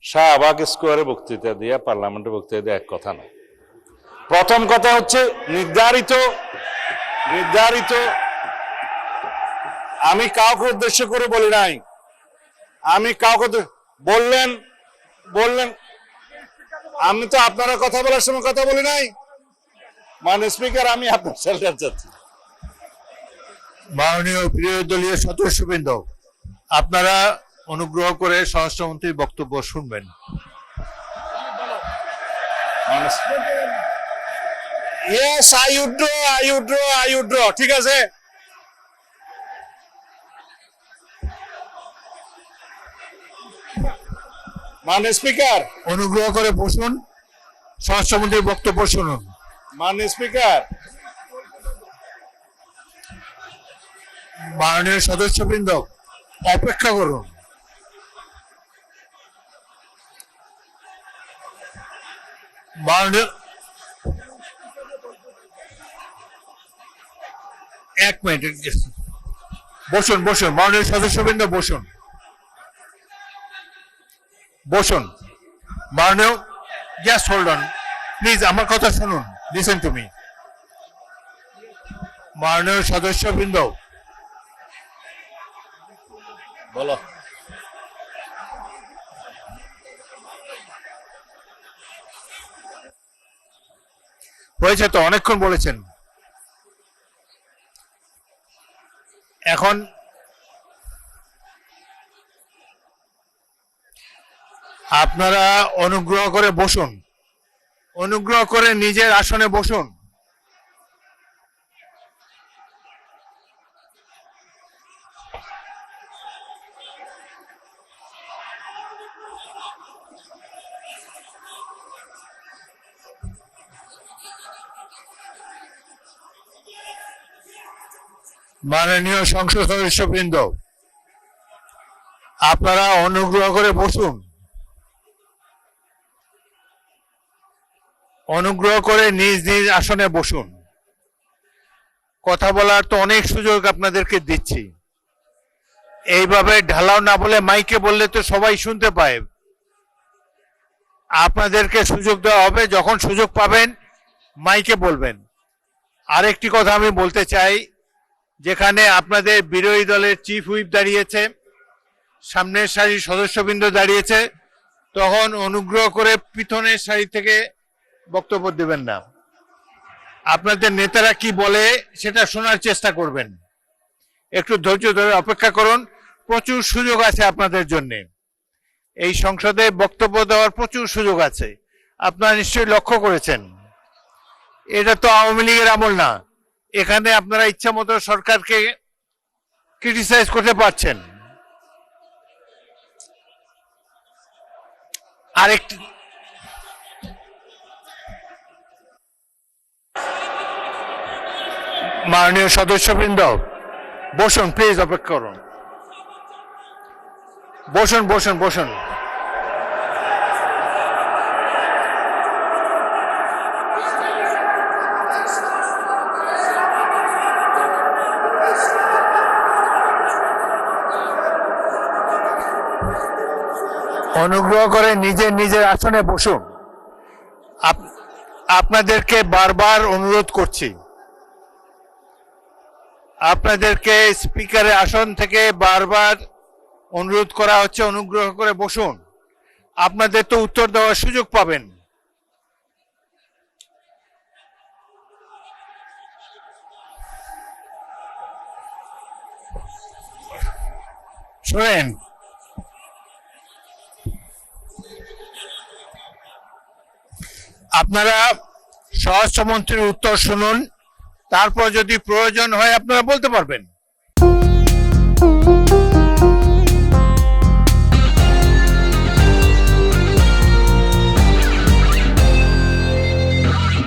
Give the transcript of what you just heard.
শাহবাগ স্কোয়ারে বক্তৃতা দিয়া পার্লামেন্টে বক্তৃতা দেওয়া এক কথা না। প্রথম কথা হচ্ছে নির্ধারিত আমি কাউকে উদ্দেশ্য করে বলি নাই, আমি কাউকে বললেন আমি তো আপনারা কথা বলার সময় কথা বলি নাই। মানে স্পিকার, আমি আপনার সেলটার যাচ্ছি। মাননীয় বিরোধী দলীয় সদস্যবৃন্দ, আপনারা অনুগ্রহ করে স্বরাষ্ট্রমন্ত্রীর বক্তব্য শুনবেন। Yes, I withdraw. ঠিক আছে, মানে স্পিকার অনুগ্রহ করে বসুন, স্বরাষ্ট্রমন্ত্রীর বক্তব্য শুনুন। মানে স্পিকার, মাননীয় সদস্যবৃন্দ অপেক্ষা করুন। মাননীয় এক মিনিট বসুন। মাননীয় সদস্যবৃন্দ বসুন। মাননীয় জাস্ট হোল্ড অন প্লিজ, আমার কথা শুনুন, লিসেন টু মি। মাননীয় সদস্যবৃন্দ, বলো। হয়েছে তো, অনেকক্ষণ বলেছেন। এখন আপনারা অনুগ্রহ করে বসুন, অনুগ্রহ করে নিজের আসনে বসুন। মাননীয় সংসদ সদস্যবৃন্দ, আপনারা অনুগ্রহ করে বসুন, অনুগ্রহ করে নিজ নিজ আসনে বসুন। কথা বলার তো অনেক সুযোগ আপনাদেরকে দিচ্ছি, এইভাবে ঢালাও না বলে মাইকে বললে তো সবাই শুনতে পায়। আপনাদেরকে সুযোগ দেওয়া হবে, যখন সুযোগ পাবেন মাইকে বলবেন। আরেকটি কথা আমি বলতে চাই, যেখানে আপনাদের বিরোধী দলের চিফ হুইপ দাঁড়িয়েছে, সামনের সারির সদস্যবৃন্দ দাঁড়িয়েছে, তখন অনুগ্রহ করে পিছনের সারি থেকে বক্তব্য দেবেন না। আপনাদের নেতারা কি বলে সেটা শোনার চেষ্টা করবেন। একটু ধৈর্য ধরে অপেক্ষা করুন, প্রচুর সুযোগ আছে আপনাদের জন্য। এই সংসদে বক্তব্য দেওয়ার প্রচুর সুযোগ আছে, আপনারা নিশ্চয়ই লক্ষ্য করেছেন। এটা তো আওয়ামী লীগের আমল না, এখানে আপনারা ইচ্ছা মতো সরকারকে ক্রিটিসাইজ করতে পারছেন। আরেকটি মাননীয় সদস্যবৃন্দ বসুন, প্লিজ অপেক্ষা করুন। বসুন। অনুগ্রহ করে নিজের আসনে বসুন। আপনাদেরকে বারবার অনুরোধ করছি, আপনাদেরকে স্পিকারের আসন থেকে বারবার অনুরোধ করা হচ্ছে, অনুগ্রহ করে বসুন। আপনাদের তো উত্তর দেওয়ার সুযোগ পাবেন। শুনেন, আপনারা স্বরাষ্ট্রমন্ত্রীর উত্তর শুনুন, তারপর যদি প্রয়োজন হয় আপনারা বলতে পারবেন।